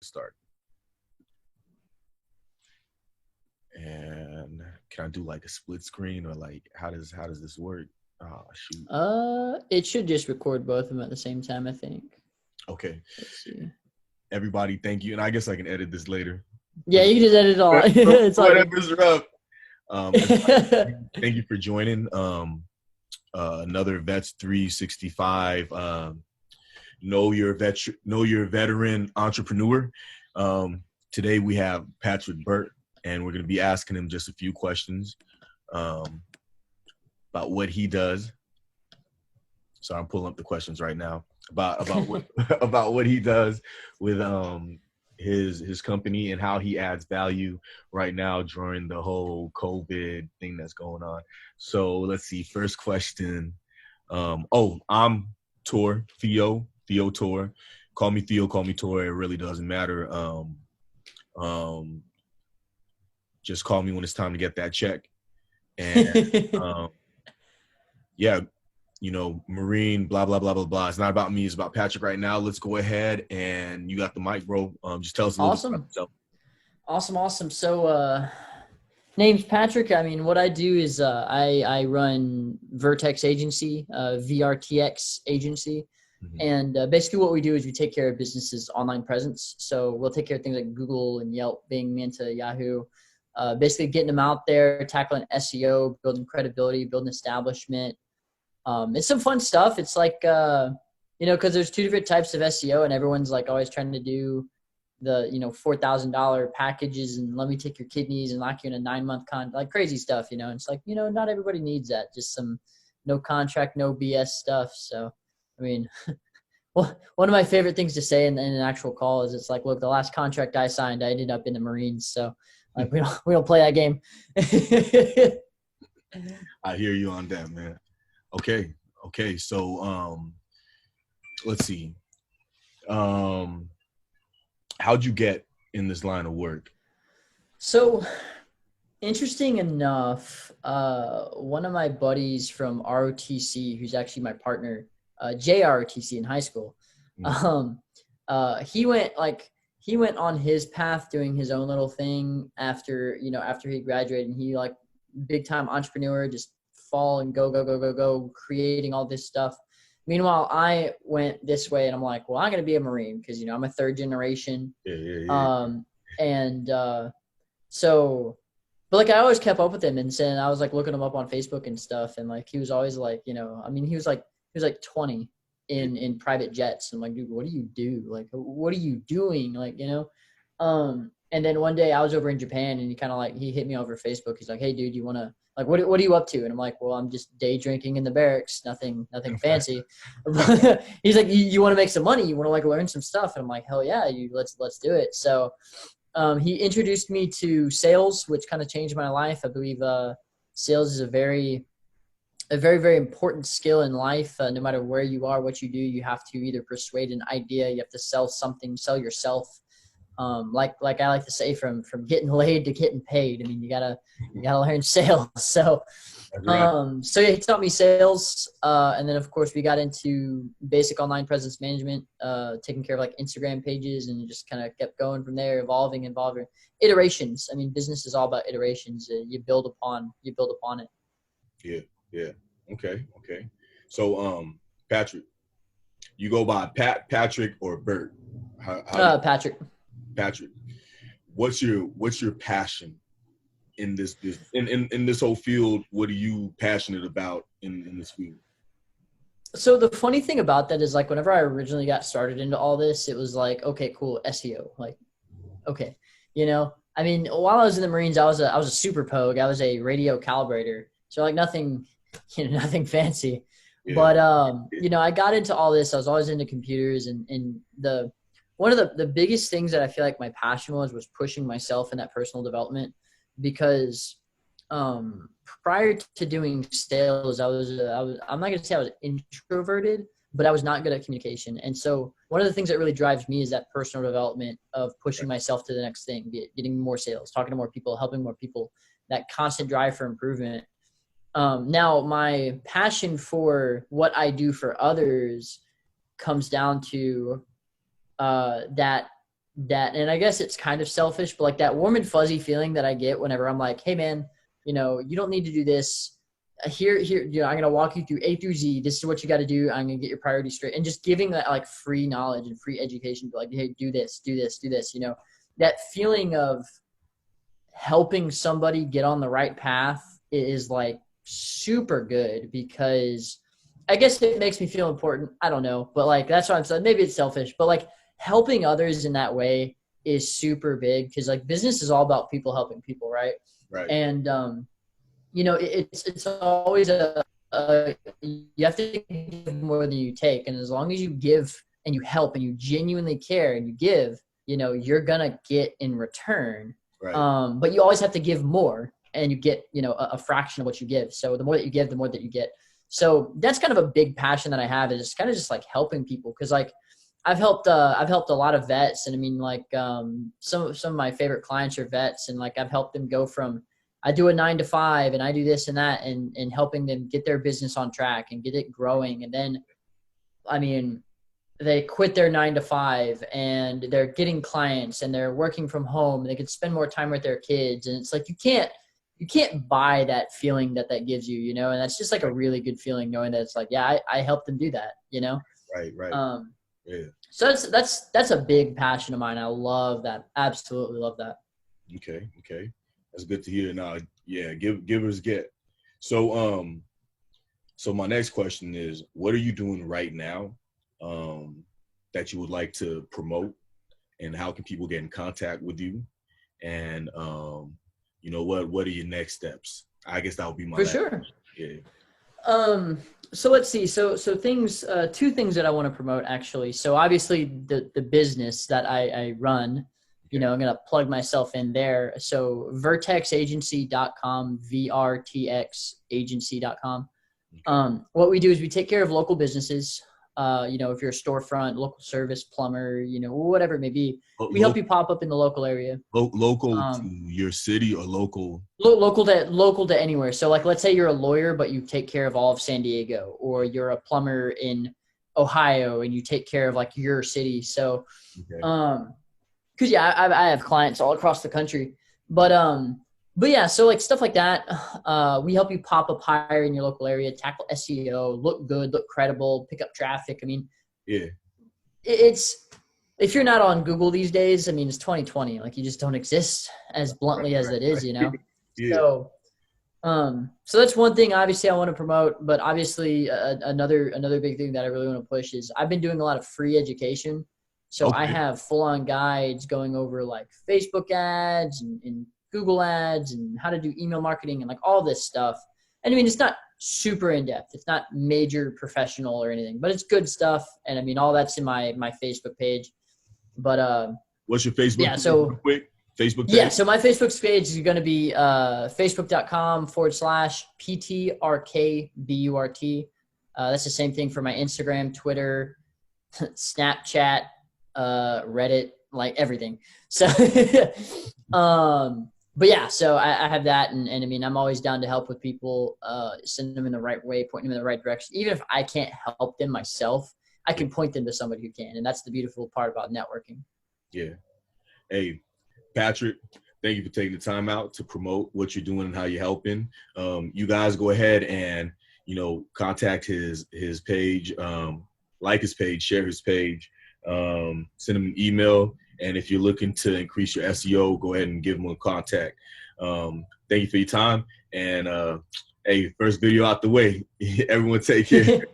Start. And can I do like a split screen or like how does this work? Oh shoot. It should just record both of them at the same time, I think. Okay. Let's see. Everybody, thank you. And I guess I can edit this later. Yeah, you can just edit it all. It's like Whatever's rough. Thank you for joining. Another Vets 365. Know your veteran entrepreneur. Today we have Patrick Burt, and we're going to be asking him just a few questions about what he does. So I'm pulling up the questions right now about what about what he does with his company and how he adds value right now during the whole COVID thing that's going on. So let's see. First question. I'm Theo Tor. Call me Theo, call me Tor. It really doesn't matter. Just call me when it's time to get that check. And yeah, Marine, blah, blah, blah, blah, blah. It's not about me. It's about Patrick right now. Let's go ahead, and you got the mic, bro. Just tell us a little bit about yourself. Awesome. So, name's Patrick. I mean, what I do is I run Vertex Agency, VRTX Agency. Mm-hmm. And basically what we do is we take care of businesses' online presence. So we'll take care of things like Google and Yelp, Bing, Manta, Yahoo, basically getting them out there, tackling SEO, building credibility, building establishment. It's some fun stuff. It's like, because there's two different types of SEO, and everyone's like always trying to do the, $4,000 packages and let me take your kidneys and lock you in a 9-month like crazy stuff, And it's like, not everybody needs that. Just some no contract, no BS stuff. So, I mean, well, one of my favorite things to say in an actual call is it's like, look, the last contract I signed, I ended up in the Marines. So like, we don't play that game. I hear you on that, man. Okay. So, let's see. How'd you get in this line of work? So interesting enough, one of my buddies from ROTC, who's actually my partner, JROTC in high school, he went on his path doing his own little thing after he graduated, and he like big time entrepreneur, just fall and go, creating all this stuff. Meanwhile, I went this way, and I'm like, well, I'm going to be a Marine because, I'm a third generation. Yeah. So, but like I always kept up with him, and saying I was like looking him up on Facebook and stuff, and like he was always like, he was like 20 in private jets. I'm like, dude, what do you do? Like, what are you doing? Like, and then one day I was over in Japan, and he hit me over Facebook. He's like, hey dude, you want to, like, what are you up to? And I'm like, well, I'm just day drinking in the barracks. Nothing fancy. He's like, you want to make some money? You want to like learn some stuff? And I'm like, hell yeah, let's do it. So, he introduced me to sales, which kind of changed my life. I believe, sales is a very, very important skill in life. No matter where you are, what you do, you have to either persuade an idea, you have to sell something, sell yourself. Like I like to say, from getting laid to getting paid. I mean, you gotta learn sales. So, so yeah, he taught me sales. And then of course we got into basic online presence management, taking care of like Instagram pages, and just kind of kept going from there, evolving iterations. I mean, business is all about iterations. You build upon it. Yeah. Okay. So, Patrick, you go by Patrick or Burt? Patrick. Patrick, what's your passion in this business? In this whole field, what are you passionate about in this field? So the funny thing about that is, like, whenever I originally got started into all this, it was like, okay, cool, SEO. Like, okay, I mean, while I was in the Marines, I was a super pogue. I was a radio calibrator. So like nothing fancy. Yeah. But, I got into all this. I was always into computers, and one of the biggest things that I feel like my passion was pushing myself in that personal development, because prior to doing sales, I'm not going to say I was introverted, but I was not good at communication. And so one of the things that really drives me is that personal development of pushing myself to the next thing, getting more sales, talking to more people, helping more people, that constant drive for improvement. Now my passion for what I do for others comes down to that that, and I guess it's kind of selfish, but like that warm and fuzzy feeling that I get whenever I'm like, hey man, you know, you don't need to do this. Here, you know, I'm gonna walk you through A through Z. This is what you got to do. I'm gonna get your priorities straight, and just giving that like free knowledge and free education. Like, hey, do this, do this, do this. You know, that feeling of helping somebody get on the right path is like super good, because I guess it makes me feel important. I don't know, but like that's what I'm saying. Maybe it's selfish, but like helping others in that way is super big, because like business is all about people helping people, right? Right. And you know, it's always you have to give more than you take, and as long as you give and you help and you genuinely care and you give, you know, you're gonna get in return. Right. But you always have to give more, and you get, you know, a fraction of what you give. So the more that you give, the more that you get. So that's kind of a big passion that I have, is kind of just like helping people. Cause like I've helped a lot of vets, and I mean, like, some of my favorite clients are vets, and like I've helped them go from, I do a 9 to 5 and I do this and that, and helping them get their business on track and get it growing. And then, I mean, they quit their 9 to 5 and they're getting clients and they're working from home, and they can spend more time with their kids. And it's like, you can't buy that feeling that gives you, you know, and that's just like a really good feeling, knowing that it's like, yeah, I helped them do that, you know? Right. Yeah. So that's a big passion of mine. I love that. Absolutely love that. Okay. That's good to hear. Now, yeah, givers get. So, so my next question is, what are you doing right now, that you would like to promote, and how can people get in contact with you? And, you know, what are your next steps? I guess that would be my last sure. question. Yeah. So let's see. So things, two things that I want to promote, actually. So obviously the business that I run, you know, I'm going to plug myself in there. So vertexagency.com, VRTXagency.com. What we do is we take care of local businesses. You know, if you're a storefront, local service, plumber, you know, whatever it may be, we help you pop up in the local area. Local to your city, or local? Local to anywhere. So like, let's say you're a lawyer, but you take care of all of San Diego, or you're a plumber in Ohio and you take care of like your city. So, Okay. cause yeah, I have clients all across the country, but yeah, so like stuff like that, we help you pop up higher in your local area, tackle SEO, look good, look credible, pick up traffic. I mean, yeah, it's, if you're not on Google these days, I mean, it's 2020, like you just don't exist, as bluntly as it is, you know? Yeah. So that's one thing obviously I want to promote, but obviously another big thing that I really want to push is I've been doing a lot of free education. So okay. I have full-on guides going over like Facebook ads and Google ads and how to do email marketing and like all this stuff. And I mean, it's not super in-depth. It's not major professional or anything, but it's good stuff. And I mean, all that's in my Facebook page. But what's your Facebook? Yeah, so quick Facebook page? Yeah, so my Facebook page is going to be facebook.com/PTRKBURT. That's the same thing for my Instagram, Twitter, Snapchat, Reddit, like everything. So, but yeah, so I have that, and I mean, I'm always down to help with people, send them in the right way, pointing them in the right direction. Even if I can't help them myself, I can point them to somebody who can, and that's the beautiful part about networking. Yeah. Hey, Patrick, thank you for taking the time out to promote what you're doing and how you're helping. You guys go ahead and, you know, contact his page, like his page, share his page, send him an email. And if you're looking to increase your SEO, go ahead and give him a contact. Thank you for your time. And, hey, first video out the way. Everyone take care.